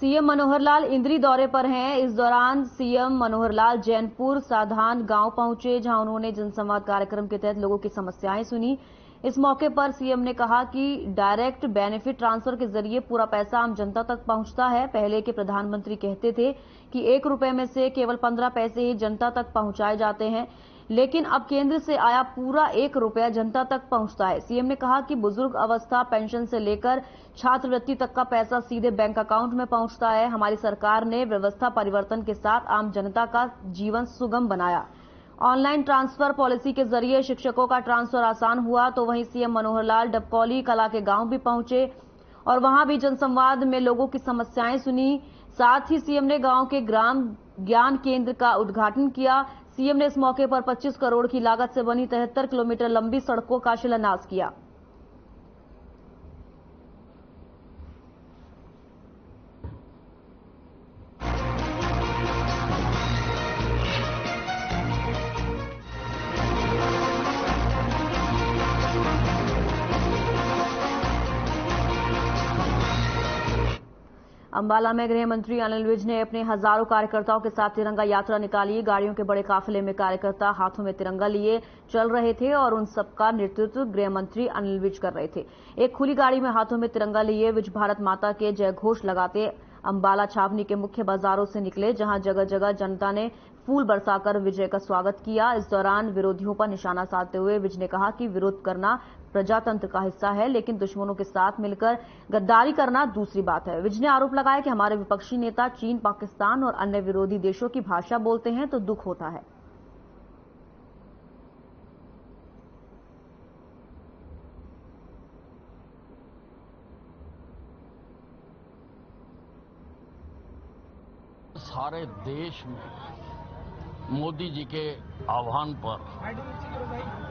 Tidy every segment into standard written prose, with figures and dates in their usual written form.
CM Manohar Lal इंद्री दौरे पर हैं। इस दौरान सीएम मनोहर लाल जैनपुर साधान गांव पहुंचे, जहां उन्होंने जनसंवाद कार्यक्रम के तहत लोगों की समस्याएं सुनी। इस मौके पर सीएम ने कहा कि डायरेक्ट बेनिफिट ट्रांसफर के जरिए पूरा पैसा आम जनता तक पहुंचता है। पहले के प्रधानमंत्री कहते थे कि 1 रुपए में से केवल 15 पैसे ही जनता तक पहुंचाए जाते हैं, लेकिन अब केंद्र से आया पूरा 1 रुपया जनता तक पहुंचता है। सीएम ने कहा कि बुजुर्ग अवस्था पेंशन से लेकर छात्रवृत्ति तक का पैसा सीधे बैंक अकाउंट में पहुंचता है। हमारी सरकार ने व्यवस्था परिवर्तन के साथ आम जनता का जीवन सुगम बनाया। ऑनलाइन ट्रांसफर पॉलिसी के जरिए शिक्षकों का ट्रांसफर आसान हुआ। तो वहीं सीएम मनोहर लाल डबकौली कला के गांव भी पहुंचे और वहां भी जनसंवाद में लोगों की समस्याएं सुनी। साथ ही सीएम ने गांव के ग्राम ज्ञान केंद्र का उद्घाटन किया। सीएम ने इस मौके पर 25 करोड़ की लागत से बनी 73 किलोमीटर लंबी सड़कों का शिलान्यास किया। अंबाला में गृह मंत्री अनिल विज ने अपने हजारों कार्यकर्ताओं के साथ तिरंगा यात्रा निकाली। गाड़ियों के बड़े काफिले में कार्यकर्ता हाथों में तिरंगा लिए चल रहे थे और उन सबका नेतृत्व गृह मंत्री अनिल विज कर रहे थे। एक खुली गाड़ी में हाथों में तिरंगा लिए विज भारत माता के जय घोष लगाते अंबाला छावनी के मुख्य बाजारों से निकले, जहां जगह जगह जनता ने फूल बरसाकर विजय का स्वागत किया। इस दौरान विरोधियों पर निशाना साधते हुए विज ने कहा कि विरोध करना प्रजातंत्र का हिस्सा है, लेकिन दुश्मनों के साथ मिलकर गद्दारी करना दूसरी बात है। विज ने आरोप लगाया कि हमारे विपक्षी नेता चीन, पाकिस्तान और अन्य विरोधी देशों की भाषा बोलते हैं तो दुख होता है। सारे देश में मोदी जी के आह्वान पर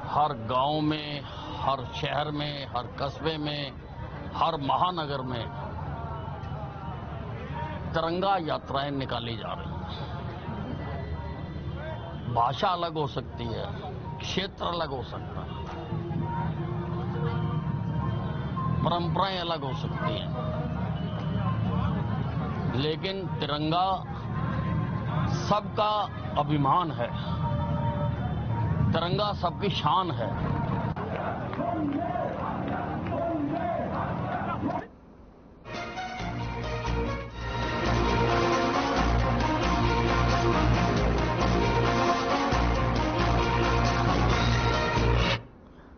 हर गांव में, हर शहर में, हर कस्बे में, हर महानगर में तिरंगा यात्राएं निकाली जा रही हैं। भाषा अलग हो सकती है, क्षेत्र अलग हो सकता है, परंपराएं अलग हो सकती हैं, लेकिन तिरंगा सबका अभिमान है, तिरंगा सबकी शान है।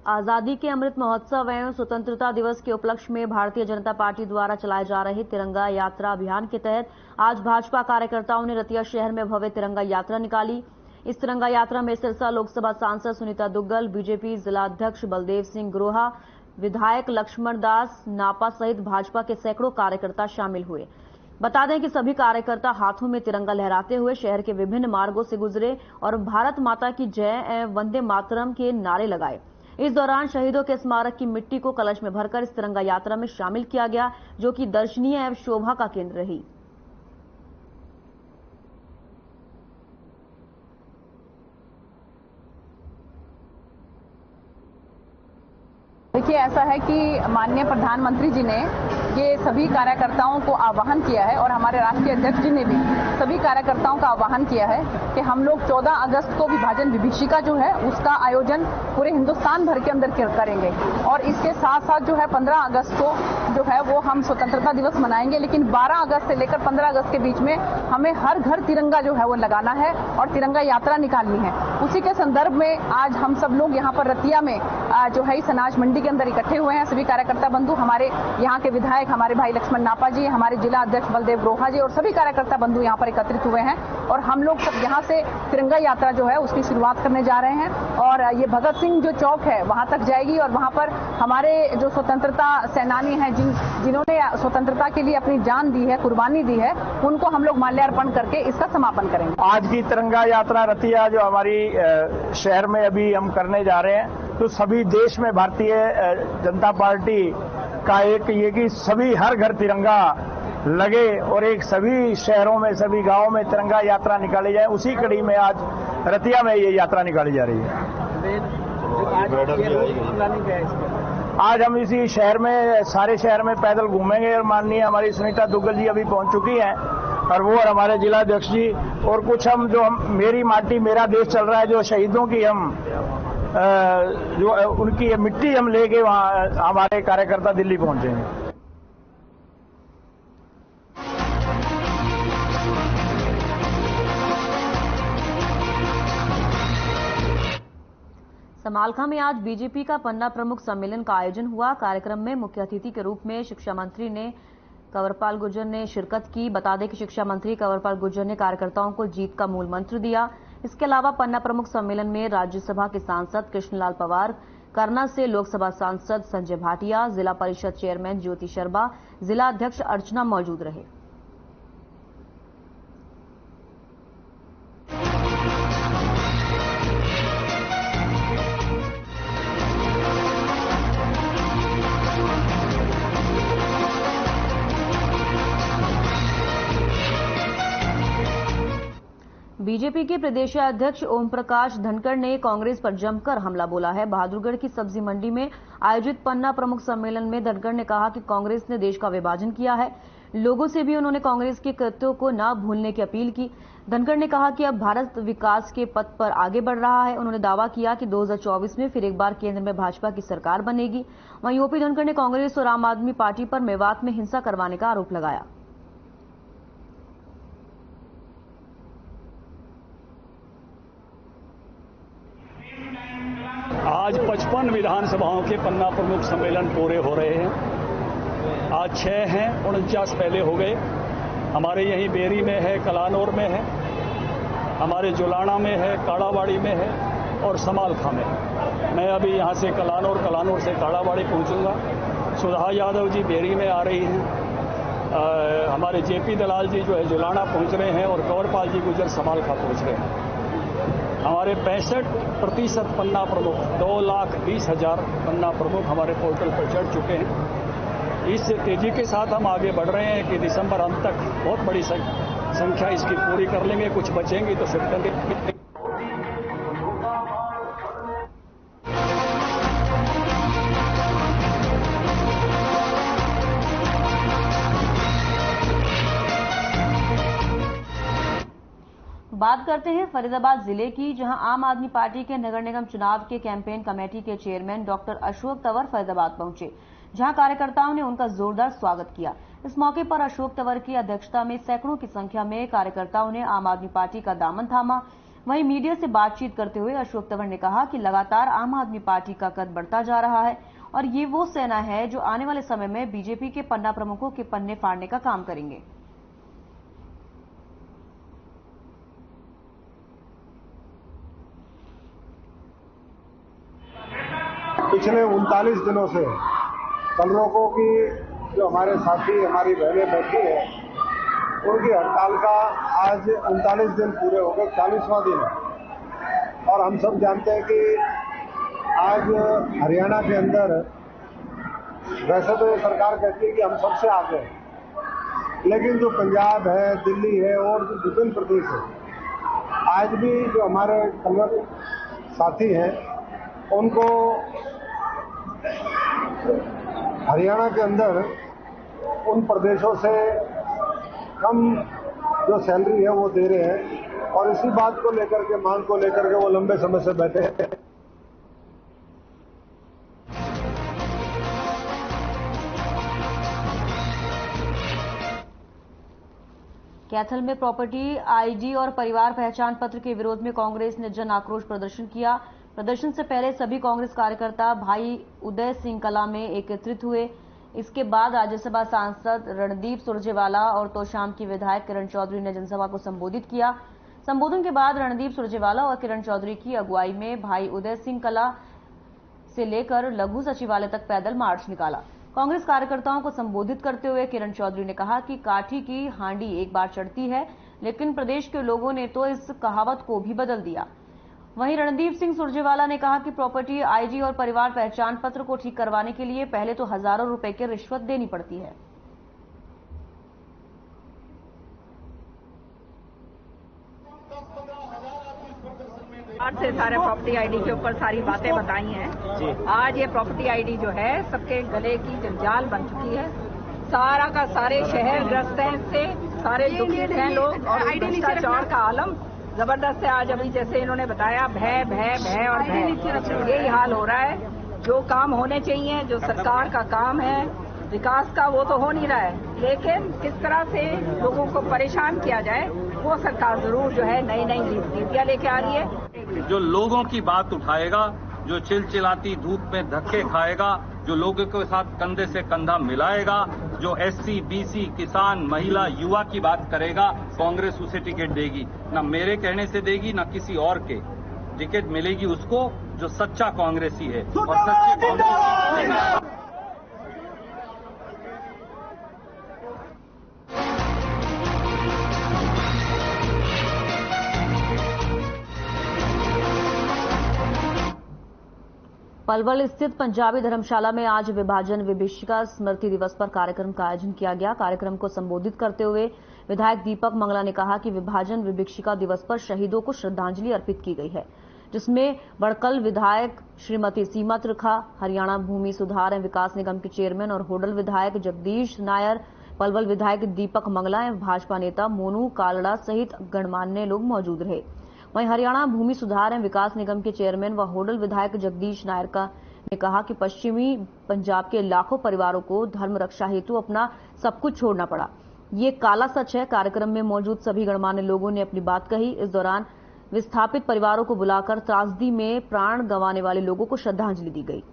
आजादी के अमृत महोत्सव एवं स्वतंत्रता दिवस के उपलक्ष्य में भारतीय जनता पार्टी द्वारा चलाए जा रहे तिरंगा यात्रा अभियान के तहत आज भाजपा कार्यकर्ताओं ने रतिया शहर में भव्य तिरंगा यात्रा निकाली। इस तिरंगा यात्रा में सिरसा लोकसभा सांसद सुनीता दुग्गल, बीजेपी जिला अध्यक्ष बलदेव सिंह गुरोहा, विधायक लक्ष्मण दास नापा सहित भाजपा के सैकड़ों कार्यकर्ता शामिल हुए। बता दें कि सभी कार्यकर्ता हाथों में तिरंगा लहराते हुए शहर के विभिन्न मार्गों से गुजरे और भारत माता की जय एवं वंदे मातरम के नारे लगाए। इस दौरान शहीदों के स्मारक की मिट्टी को कलश में भरकर इस तिरंगा यात्रा में शामिल किया गया, जो कि दर्शनीय एवं शोभा का केंद्र रही। देखिए, ऐसा है कि माननीय प्रधानमंत्री जी ने ये सभी कार्यकर्ताओं को आह्वान किया है और हमारे राष्ट्रीय अध्यक्ष जी ने भी सभी कार्यकर्ताओं का आह्वान किया है कि हम लोग 14 अगस्त को विभाजन विभीषिका जो है उसका आयोजन पूरे हिंदुस्तान भर के अंदर करेंगे और इसके साथ साथ जो है 15 अगस्त को जो है वो हम स्वतंत्रता दिवस मनाएंगे, लेकिन 12 अगस्त से लेकर 15 अगस्त के बीच में हमें हर घर तिरंगा जो है वो लगाना है और तिरंगा यात्रा निकालनी है। उसी के संदर्भ में आज हम सब लोग यहाँ पर रतिया में जो है इस अनाज मंडी के अंदर इकट्ठे हुए हैं। सभी कार्यकर्ता बंधु, हमारे यहाँ के विधायक, हमारे भाई लक्ष्मण नापा जी, हमारे जिला अध्यक्ष बलदेव गुरोहा जी और सभी कार्यकर्ता बंधु यहाँ पर एकत्रित हुए हैं और हम लोग सब यहाँ से तिरंगा यात्रा जो है उसकी शुरुआत करने जा रहे हैं और ये भगत सिंह जो चौक है वहां तक जाएगी और वहां पर हमारे जो स्वतंत्रता सेनानी हैं, जिन्होंने स्वतंत्रता के लिए अपनी जान दी है, कुर्बानी दी है, उनको हम लोग माल्यार्पण करके इसका समापन करेंगे। आज की तिरंगा यात्रा रतिया जो हमारी शहर में अभी हम करने जा रहे हैं, तो सभी देश में भारतीय जनता पार्टी का एक ये कि सभी हर घर तिरंगा लगे और एक सभी शहरों में, सभी गांवों में तिरंगा यात्रा निकाली जाए। उसी कड़ी में आज रतिया में ये यात्रा निकाली जा रही है। आज हम इसी शहर में, सारे शहर में पैदल घूमेंगे और माननीय हमारी सुनीता दुग्गल जी अभी पहुंच चुकी हैं और वो और हमारे जिला अध्यक्ष जी और कुछ हम मेरी माटी मेरा देश चल रहा है, जो शहीदों की हम जो उनकी मिट्टी हम लेके वहां हमारे कार्यकर्ता दिल्ली पहुंचेंगे। समालखा में आज बीजेपी का पन्ना प्रमुख सम्मेलन का आयोजन हुआ। कार्यक्रम में मुख्य अतिथि के रूप में शिक्षा मंत्री कंवरपाल गुर्जर ने शिरकत की। बता दें कि शिक्षा मंत्री कंवरपाल गुर्जर ने कार्यकर्ताओं को जीत का मूल मंत्र दिया। इसके अलावा पन्ना प्रमुख सम्मेलन में राज्यसभा के सांसद कृष्णलाल पवार, करना से लोकसभा सांसद संजय भाटिया, जिला परिषद चेयरमैन ज्योति शर्मा, जिला अध्यक्ष अर्चना मौजूद रहे। बीजेपी के प्रदेशाध्यक्ष ओम प्रकाश धनखड़ ने कांग्रेस पर जमकर हमला बोला है। बहादुरगढ़ की सब्जी मंडी में आयोजित पन्ना प्रमुख सम्मेलन में धनखड़ ने कहा कि कांग्रेस ने देश का विभाजन किया है। लोगों से भी उन्होंने कांग्रेस के कृत्यों को न भूलने की अपील की। धनखड़ ने कहा कि अब भारत विकास के पथ पर आगे बढ़ रहा है। उन्होंने दावा किया कि 2024 में फिर एक बार केंद्र में भाजपा की सरकार बनेगी। वहीं ओपी धनखड़ ने कांग्रेस और आम आदमी पार्टी पर मेवात में हिंसा करवाने का आरोप लगाया। आज 55 विधानसभाओं के पन्ना प्रमुख सम्मेलन पूरे हो रहे हैं। आज 6 हैं, 49 पहले हो गए। हमारे यहीं बेरी में है, कलानौर में है, हमारे जुलाना में है, काड़ावाड़ी में है और समालखा में है। मैं अभी यहाँ से कलानौर से काड़ावाड़ी पहुँचूंगा। सुधा यादव जी बेरी में आ रही हैं। हमारे जेपी दलाल जी जो है जुलाना पहुँच रहे हैं और कंवरपाल जी गुर्जर समालखा पहुँच रहे हैं। हमारे 65% पन्ना प्रमुख 2,20,000 पन्ना प्रमुख हमारे पोर्टल पर चढ़ चुके हैं। इस तेजी के साथ हम आगे बढ़ रहे हैं कि दिसंबर अंत तक बहुत बड़ी संख्या इसकी पूरी कर लेंगे। कुछ बचेंगी तो फिर करेंगे। बात करते हैं फरीदाबाद जिले की, जहां आम आदमी पार्टी के नगर निगम चुनाव के कैंपेन कमेटी के चेयरमैन डॉक्टर अशोक तंवर फरीदाबाद पहुंचे, जहां कार्यकर्ताओं ने उनका जोरदार स्वागत किया। इस मौके पर अशोक तंवर की अध्यक्षता में सैकड़ों की संख्या में कार्यकर्ताओं ने आम आदमी पार्टी का दामन थामा। वहीं मीडिया से बातचीत करते हुए अशोक तंवर ने कहा कि लगातार आम आदमी पार्टी का कद बढ़ता जा रहा है और ये वो सेना है जो आने वाले समय में बीजेपी के पन्ना प्रमुखों के पन्ने फाड़ने का काम करेंगे। पिछले 39 दिनों से कलरों की जो हमारे साथी हमारी बहनें बैठी हैं, उनकी हड़ताल का आज 39 दिन पूरे हो गए, 40वां दिन है। और हम सब जानते हैं कि आज हरियाणा के अंदर वैसे तो ये सरकार कहती है कि हम सबसे आगे हैं, लेकिन जो पंजाब है, दिल्ली है और जो विभिन्न प्रदेश है, आज भी जो हमारे कलर साथी हैं उनको हरियाणा के अंदर उन प्रदेशों से कम जो सैलरी है वो दे रहे हैं और इसी बात को लेकर के, मांग को लेकर के वो लंबे समय से बैठे हैं। कैथल में प्रॉपर्टी आईडी और परिवार पहचान पत्र के विरोध में कांग्रेस ने जन आक्रोश प्रदर्शन किया। प्रदर्शन से पहले सभी कांग्रेस कार्यकर्ता भाई उदय सिंह कला में एकत्रित हुए। इसके बाद राज्यसभा सांसद रणदीप सुरजेवाला और तोशाम की विधायक किरण चौधरी ने जनसभा को संबोधित किया। संबोधन के बाद रणदीप सुरजेवाला और किरण चौधरी की अगुवाई में भाई उदय सिंह कला से लेकर लघु सचिवालय तक पैदल मार्च निकाला। कांग्रेस कार्यकर्ताओं को संबोधित करते हुए किरण चौधरी ने कहा कि काठी की हांडी एक बार चढ़ती है, लेकिन प्रदेश के लोगों ने तो इस कहावत को भी बदल दिया। वहीं रणदीप सिंह सुरजेवाला ने कहा कि प्रॉपर्टी आईडी और परिवार पहचान पत्र को ठीक करवाने के लिए पहले तो हजारों रुपए की रिश्वत देनी पड़ती है। आज से सारे प्रॉपर्टी आईडी के ऊपर सारी बातें बताई हैं। आज ये प्रॉपर्टी आईडी जो है सबके गले की जंजाल बन चुकी है। सारा का सारे शहर ग्रस्त हैं इससे, सारे दुखित हैं लोग और भ्रष्टाचार का आलम जबरदस्त है। आज अभी जैसे इन्होंने बताया भय भय भय और भय, यही हाल हो रहा है। जो काम होने चाहिए, जो सरकार का काम है विकास का, वो तो हो नहीं रहा है, लेकिन किस तरह से लोगों को परेशान किया जाए वो सरकार जरूर जो है नई नई नीतियां लेके आ रही है। जो लोगों की बात उठाएगा, जो चिलचिलाती धूप में धक्के खाएगा, जो लोगों के साथ कंधे से कंधा मिलाएगा, जो एससी, बीसी, किसान, महिला, युवा की बात करेगा, कांग्रेस उसे टिकट देगी। ना मेरे कहने से देगी, ना किसी और के। टिकट मिलेगी उसको जो सच्चा कांग्रेसी है और सच्चे कांग्रेसी। पलवल स्थित पंजाबी धर्मशाला में आज विभाजन विभीषिका स्मृति दिवस पर कार्यक्रम का आयोजन किया गया। कार्यक्रम को संबोधित करते हुए विधायक दीपक मंगला ने कहा कि विभाजन विभीषिका दिवस पर शहीदों को श्रद्धांजलि अर्पित की गई है, जिसमें बड़कल विधायक श्रीमती सीमा त्रिखा, हरियाणा भूमि सुधार एवं विकास निगम के चेयरमैन और होडल विधायक जगदीश नायर, पलवल विधायक दीपक मंगला एवं भाजपा नेता मोनू कालड़ा सहित गणमान्य लोग मौजूद रहे। वहीं हरियाणा भूमि सुधार एवं विकास निगम के चेयरमैन व होडल विधायक जगदीश नायर ने कहा कि पश्चिमी पंजाब के लाखों परिवारों को धर्म रक्षा हेतु अपना सब कुछ छोड़ना पड़ा। ये काला सच है। कार्यक्रम में मौजूद सभी गणमान्य लोगों ने अपनी बात कही। इस दौरान विस्थापित परिवारों को बुलाकर त्रासदी में प्राण गंवाने वाले लोगों को श्रद्धांजलि दी गई।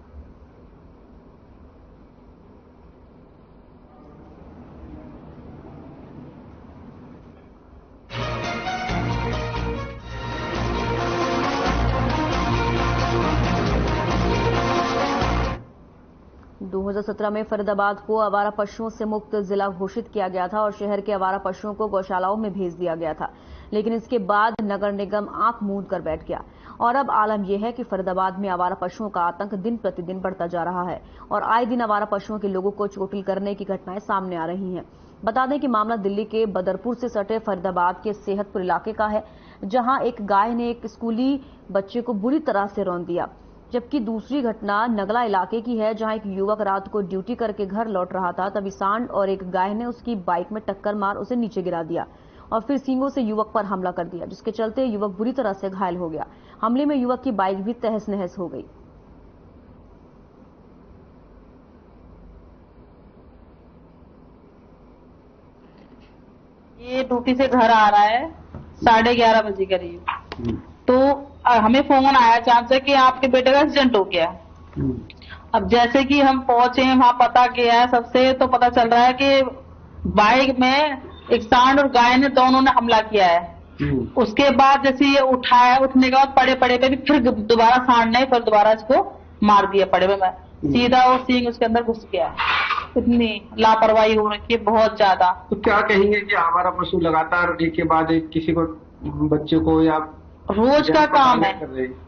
दो 2017 में फरीदाबाद को आवारा पशुओं से मुक्त जिला घोषित किया गया था और शहर के आवारा पशुओं को गौशालाओं में भेज दिया गया था, लेकिन इसके बाद नगर निगम आंख मूंद कर बैठ गया और अब आलम यह है कि फरीदाबाद में आवारा पशुओं का आतंक दिन प्रतिदिन बढ़ता जा रहा है और आए दिन आवारा पशुओं के लोगों को चोटिल करने की घटनाएं सामने आ रही हैं। बता दें कि मामला दिल्ली के बदरपुर से सटे फरीदाबाद के सेहतपुर इलाके का है, जहां एक गाय ने एक स्कूली बच्चे को बुरी तरह से रौंद दिया, जबकि दूसरी घटना नगला इलाके की है, जहां एक युवक रात को ड्यूटी करके घर लौट रहा था, तभी सांड और एक गाय ने उसकी बाइक में टक्कर मार उसे नीचे गिरा दिया और फिर सींगों से युवक पर हमला कर दिया, जिसके चलते युवक बुरी तरह से घायल हो गया। हमले में युवक की बाइक भी तहस नहस हो गई। ये ड्यूटी से घर आ रहा है 11:30 बजे करीब, तो हमें फोन आया अचानक से कि आपके बेटे का एक्सीडेंट हो गया। अब जैसे कि हम पहुंचे, वहां पता किया है सबसे, तो पता चल रहा है कि बाइक में एक सांड और गाय ने दोनों ने हमला किया है। उसके बाद जैसे ये उठाया, उठने के बाद पड़े पड़े पे भी फिर दोबारा सांड ने फिर दोबारा इसको मार दिया पड़े पे, सीधा वो सींग उसके अंदर घुस गया। इतनी लापरवाही हो रखी है, बहुत ज्यादा। तो क्या कहेंगे कि हमारा पशु लगातार एक के बाद एक किसी को, बच्चे को या रोज का काम है,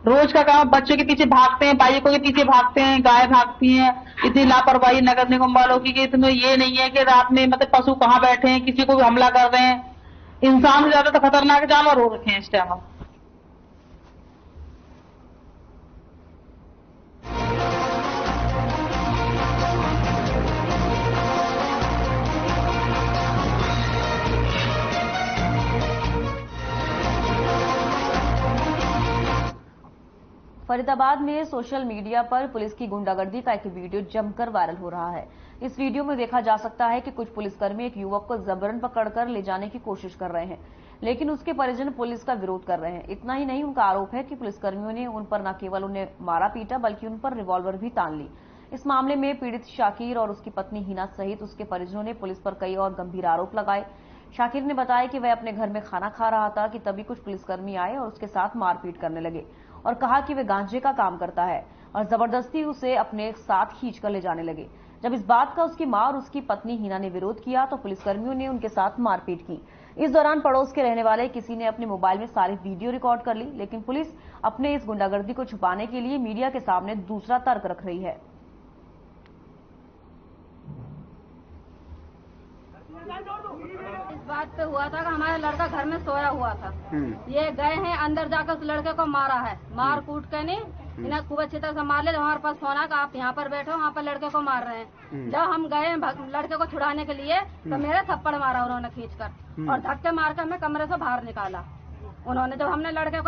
रोज का काम, बच्चों के पीछे भागते हैं, बाइकों के पीछे भागते हैं, गाय भागती हैं। इतनी लापरवाही नगर निगम वालों की कि इसमें ये नहीं है कि रात में मतलब पशु कहाँ बैठे हैं, किसी को भी हमला कर रहे हैं। इंसान से ज्यादा तो खतरनाक जानवर हो रखे हैं इस टाइम। फरीदाबाद में सोशल मीडिया पर पुलिस की गुंडागर्दी का एक वीडियो जमकर वायरल हो रहा है। इस वीडियो में देखा जा सकता है कि कुछ पुलिसकर्मी एक युवक को जबरन पकड़कर ले जाने की कोशिश कर रहे हैं, लेकिन उसके परिजन पुलिस का विरोध कर रहे हैं। इतना ही नहीं, उनका आरोप है कि पुलिसकर्मियों ने उन पर न केवल उन्हें मारा पीटा बल्कि उन पर रिवॉल्वर भी तान ली। इस मामले में पीड़ित शाकिर और उसकी पत्नी हिना सहित उसके परिजनों ने पुलिस पर कई और गंभीर आरोप लगाए। शाकिर ने बताया कि वह अपने घर में खाना खा रहा था कि तभी कुछ पुलिसकर्मी आए और उसके साथ मारपीट करने लगे और कहा कि वह गांजे का काम करता है और जबरदस्ती उसे अपने साथ खींचकर ले जाने लगे। जब इस बात का उसकी मां और उसकी पत्नी हिना ने विरोध किया तो पुलिसकर्मियों ने उनके साथ मारपीट की। इस दौरान पड़ोस के रहने वाले किसी ने अपने मोबाइल में सारी वीडियो रिकॉर्ड कर ली, लेकिन पुलिस अपने इस गुंडागर्दी को छुपाने के लिए मीडिया के सामने दूसरा तर्क रख रही है। बात पे हुआ था कि हमारा लड़का घर में सोया हुआ था। ये गए हैं अंदर जाकर उस लड़के को मारा है, मार कूट के नहीं, इन्हें खूब अच्छी तरह से मार ले। हमारे पास फोन का आप यहाँ पर बैठो, वहाँ पर लड़के को मार रहे हैं। जब हम गए लड़के को छुड़ाने के लिए तो मेरे थप्पड़ मारा उन्होंने खींचकर और धक्के मार कर हमें कमरे से बाहर निकाला उन्होंने। जब हमने लड़के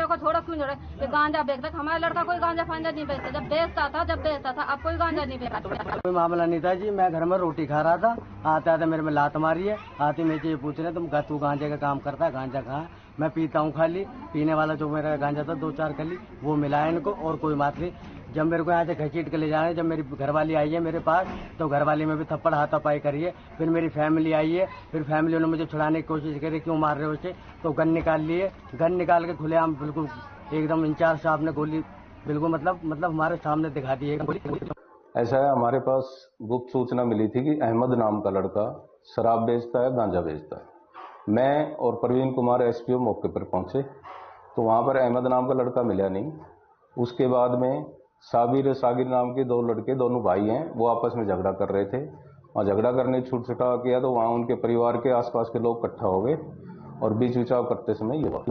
को छोड़ो क्यों छोड़े, ये गांजा बेचता, हमारा लड़का कोई गांजा फांजा नहीं बेचता, जब बेचता था अब कोई गांजा नहीं बेचता। कोई मामला नहीं था जी, मैं घर में रोटी खा रहा था, आता था मेरे में लात मारी है, आती मेरे ये पूछ रहे तुम तू गांजे का काम करता है, गांजा कहाँ? मैं पीता हूँ खाली, पीने वाला जो मेरा गांजा था 2-4 कली वो मिलाया इनको और कोई बात नहीं। जब मेरे को यहाँ से घसीट के ले जा रहे हैं, जब मेरी घरवाली आई है मेरे पास तो घरवाली में भी थप्पड़ हाथापाई करी है। फिर मेरी फैमिली आई है, फिर फैमिली ने मुझे छुड़ाने की कोशिश करी, क्यों मार रहे हो उसे, तो गन निकाल लिए, गन निकाल के खुलेआम बिल्कुल एकदम इंचार्ज साहब ने गोली बिल्कुल मतलब हमारे सामने दिखा दी है। ऐसा है, हमारे पास गुप्त सूचना मिली थी कि अहमद नाम का लड़का शराब बेचता है, गांजा बेचता है। मैं और प्रवीण कुमार एसपीओ मौके पर पहुंचे तो वहां पर अहमद नाम का लड़का मिला नहीं। उसके बाद में सागिर नाम के 2 लड़के, दोनों भाई हैं, वो आपस में झगड़ा कर रहे थे। वहाँ झगड़ा करने छूट-छुटा किया तो वहाँ उनके परिवार के आसपास के लोग इकट्ठा हो गए और बीच बचाव करते समय ये हुआ।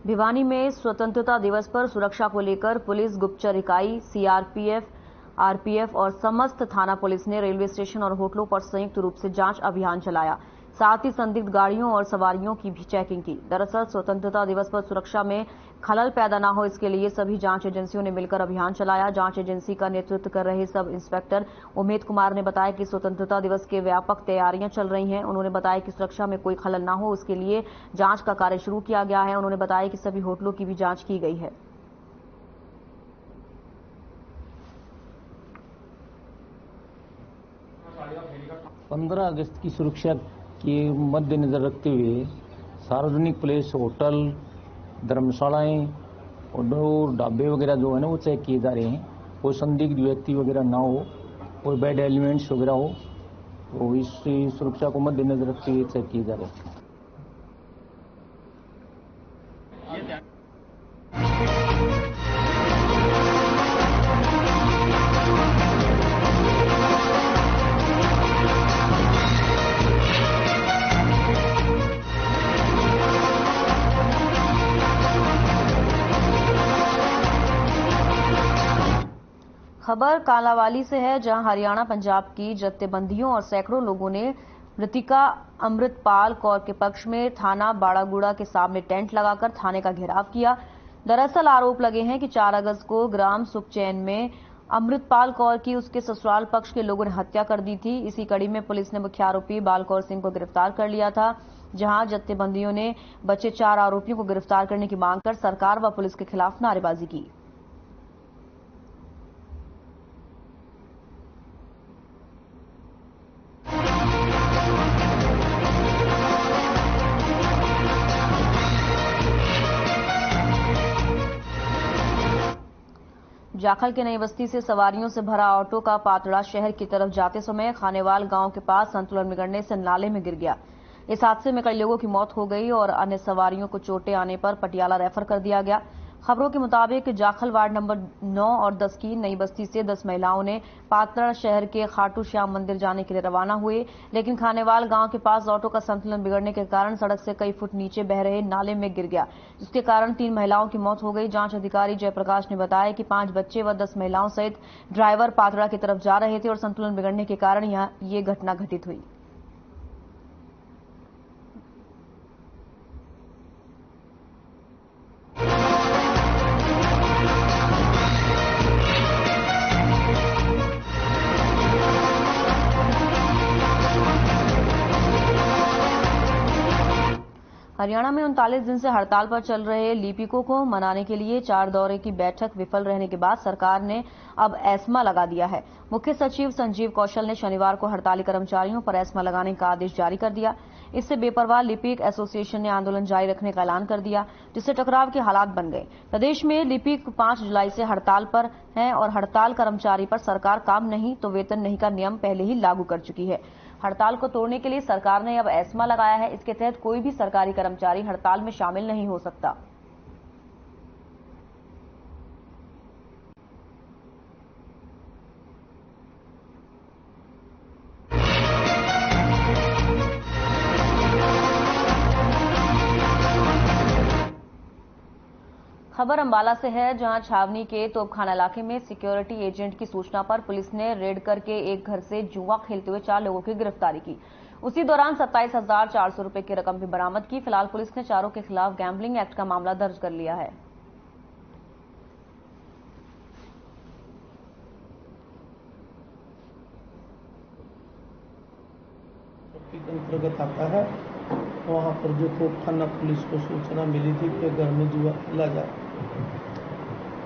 भिवानी में स्वतंत्रता दिवस पर सुरक्षा को लेकर पुलिस, गुप्तचर इकाई, सीआरपीएफ, आरपीएफ और समस्त थाना पुलिस ने रेलवे स्टेशन और होटलों पर संयुक्त रूप से जांच अभियान चलाया। साथ ही संदिग्ध गाड़ियों और सवारियों की भी चेकिंग की। दरअसल स्वतंत्रता दिवस पर सुरक्षा में खलल पैदा न हो, इसके लिए सभी जांच एजेंसियों ने मिलकर अभियान चलाया। जांच एजेंसी का नेतृत्व कर रहे सब इंस्पेक्टर उमेद कुमार ने बताया कि स्वतंत्रता दिवस के व्यापक तैयारियां चल रही हैं। उन्होंने बताया कि सुरक्षा में कोई खलल न हो, उसके लिए जांच का कार्य शुरू किया गया है। उन्होंने बताया कि सभी होटलों की भी जांच की गई है। पंद्रह अगस्त की सुरक्षा के मद्देनजर रखते हुए सार्वजनिक प्लेस, होटल, धर्मशालाएं और ढाबे वगैरह जो है ना वो चेक किए जा रहे हैं। कोई संदिग्ध व्यक्ति वगैरह ना हो, कोई बैड एलिमेंट्स वगैरह हो, तो इस सुरक्षा को मद्देनजर रखते हुए चेक किए जा रहे हैं। खबर कालांवाली से है, जहां हरियाणा पंजाब की जत्थेबंदियों और सैकड़ों लोगों ने मृतिका अमृतपाल कौर के पक्ष में थाना बाड़ागुड़ा के सामने टेंट लगाकर थाने का घेराव किया। दरअसल आरोप लगे हैं कि 4 अगस्त को ग्राम सुखचैन में अमृतपाल कौर की उसके ससुराल पक्ष के लोगों ने हत्या कर दी थी। इसी कड़ी में पुलिस ने मुख्य आरोपी बालकौर सिंह को गिरफ्तार कर लिया था, जहां जत्थेबंदियों ने बचे 4 आरोपियों को गिरफ्तार करने की मांग कर सरकार व पुलिस के खिलाफ नारेबाजी की। जाखल के नई बस्ती से सवारियों से भरा ऑटो का पातड़ा शहर की तरफ जाते समय खानेवाल गांव के पास संतुलन बिगड़ने से नाले में गिर गया। इस हादसे में कई लोगों की मौत हो गई और अन्य सवारियों को चोटें आने पर पटियाला रेफर कर दिया गया। खबरों के मुताबिक जाखल वार्ड नंबर 9 और 10 की नई बस्ती से 10 महिलाओं ने पातड़ा शहर के खाटू श्याम मंदिर जाने के लिए रवाना हुए, लेकिन खानेवाल गांव के पास ऑटो का संतुलन बिगड़ने के कारण सड़क से कई फुट नीचे बह रहे नाले में गिर गया, जिसके कारण 3 महिलाओं की मौत हो गई। जांच अधिकारी जयप्रकाश ने बताया कि 5 बच्चे व 10 महिलाओं सहित ड्राइवर पातड़ा की तरफ जा रहे थे और संतुलन बिगड़ने के कारण ये घटना घटित हुई। हरियाणा में 39 दिन से हड़ताल पर चल रहे लिपिकों को मनाने के लिए 4 दौरे की बैठक विफल रहने के बाद सरकार ने अब एस्मा लगा दिया है। मुख्य सचिव संजीव कौशल ने शनिवार को हड़ताली कर्मचारियों पर एस्मा लगाने का आदेश जारी कर दिया। इससे बेपरवाह लिपिक एसोसिएशन ने आंदोलन जारी रखने का ऐलान कर दिया, जिससे टकराव के हालात बन गए। प्रदेश में लिपिक 5 जुलाई से हड़ताल पर हैं और हड़ताल कर्मचारी पर सरकार काम नहीं तो वेतन नहीं का नियम पहले ही लागू कर चुकी है। हड़ताल को तोड़ने के लिए सरकार ने अब एस्मा लगाया है। इसके तहत कोई भी सरकारी कर्मचारी हड़ताल में शामिल नहीं हो सकता। खबर अंबाला से है, जहां छावनी के तोपखाना इलाके में सिक्योरिटी एजेंट की सूचना पर पुलिस ने रेड करके एक घर से जुआ खेलते हुए 4 लोगों की गिरफ्तारी की। उसी दौरान 27,400 रुपए की रकम भी बरामद की। फिलहाल पुलिस ने चारों के खिलाफ गैम्बलिंग एक्ट का मामला दर्ज कर लिया है। अंतर्गत आता है, वहां पर जो तोपखाना पुलिस को सूचना मिली थी कि घर में जुआ खेला जाए,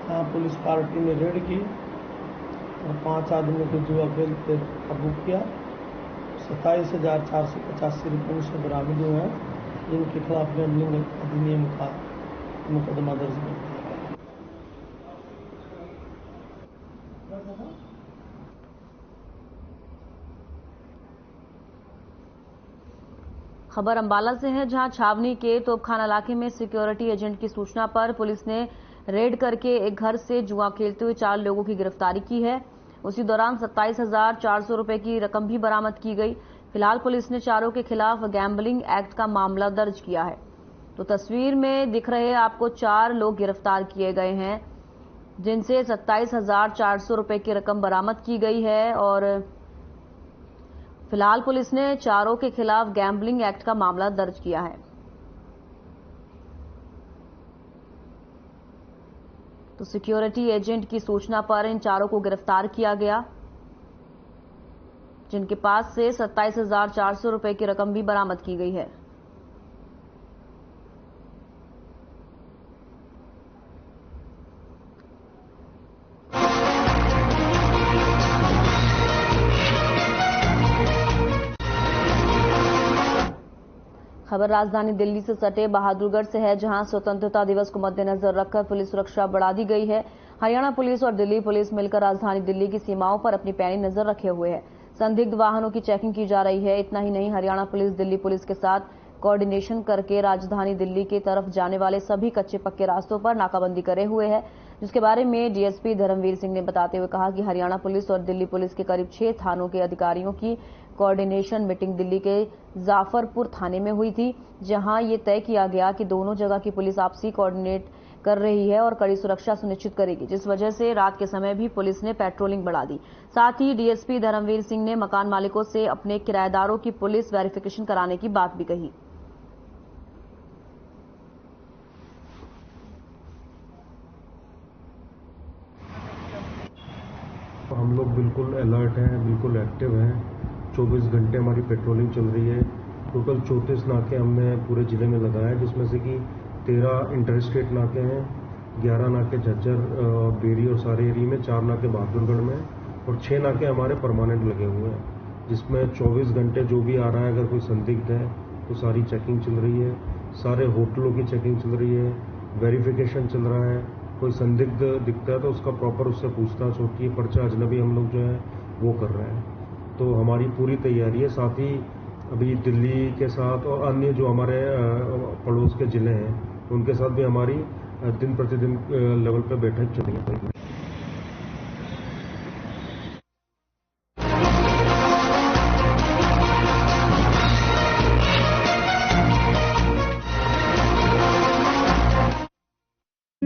वहाँ पुलिस पार्टी ने रेड की और 5 आदमियों को जुआ खेलते काबू किया। 27,485 रुपये से बरामद हुए हैं, जिनके खिलाफ गैम्बलिंग अधिनियम का मुकदमा दर्ज कर दिया। खबर अंबाला से है, जहां छावनी के तोपखाना इलाके में सिक्योरिटी एजेंट की सूचना पर पुलिस ने रेड करके एक घर से जुआ खेलते हुए 4 लोगों की गिरफ्तारी की है। उसी दौरान 27,400 रुपए की रकम भी बरामद की गई। फिलहाल पुलिस ने चारों के खिलाफ गैम्बलिंग एक्ट का मामला दर्ज किया है। तो तस्वीर में दिख रहे आपको 4 लोग गिरफ्तार किए गए हैं, जिनसे 27,400 रुपए की रकम बरामद की गई है और फिलहाल पुलिस ने चारों के खिलाफ गैम्बलिंग एक्ट का मामला दर्ज किया है। तो सिक्योरिटी एजेंट की सूचना पर इन चारों को गिरफ्तार किया गया, जिनके पास से 27,400 रुपए की रकम भी बरामद की गई है। खबर राजधानी दिल्ली से सटे बहादुरगढ़ से है, जहां स्वतंत्रता दिवस को मद्देनजर रखकर पुलिस सुरक्षा बढ़ा दी गई है। हरियाणा पुलिस और दिल्ली पुलिस मिलकर राजधानी दिल्ली की सीमाओं पर अपनी पैनी नजर रखे हुए है। संदिग्ध वाहनों की चेकिंग की जा रही है। इतना ही नहीं, हरियाणा पुलिस दिल्ली पुलिस के साथ कोऑर्डिनेशन करके राजधानी दिल्ली की तरफ जाने वाले सभी कच्चे पक्के रास्तों पर नाकाबंदी करे हुए है, जिसके बारे में डीएसपी धर्मवीर सिंह ने बताते हुए कहा कि हरियाणा पुलिस और दिल्ली पुलिस के करीब 6 थानों के अधिकारियों की कोऑर्डिनेशन मीटिंग दिल्ली के जाफरपुर थाने में हुई थी, जहां ये तय किया गया कि दोनों जगह की पुलिस आपसी कोऑर्डिनेट कर रही है और कड़ी सुरक्षा सुनिश्चित करेगी, जिस वजह से रात के समय भी पुलिस ने पेट्रोलिंग बढ़ा दी। साथ ही डीएसपी धर्मवीर सिंह ने मकान मालिकों से अपने किराएदारों की पुलिस वेरिफिकेशन कराने की बात भी कही। हम लोग बिल्कुल अलर्ट हैं, बिल्कुल एक्टिव हैं। 24 घंटे हमारी पेट्रोलिंग चल रही है। टोटल 34 नाके हमने पूरे जिले में लगाए हैं, जिसमें से कि 13 इंटरस्टेट नाके हैं, 11 नाके झज्जर, बेरी और सारे एरिया में, 4 नाके बहादुरगढ़ में और 6 नाके हमारे परमानेंट लगे हुए हैं, जिसमें 24 घंटे जो भी आ रहा है, अगर कोई संदिग्ध है तो सारी चेकिंग चल रही है। सारे होटलों की चेकिंग चल रही है, वेरिफिकेशन चल रहा है। कोई संदिग्ध दिखता है तो उसका प्रॉपर उससे पूछताछ होती है। पर्चा अजनबी हम लोग जो है वो कर रहे हैं। तो हमारी पूरी तैयारी है। साथ ही अभी दिल्ली के साथ और अन्य जो हमारे पड़ोस के जिले हैं, उनके साथ भी हमारी दिन प्रतिदिन लेवल पर बैठक चल रही है।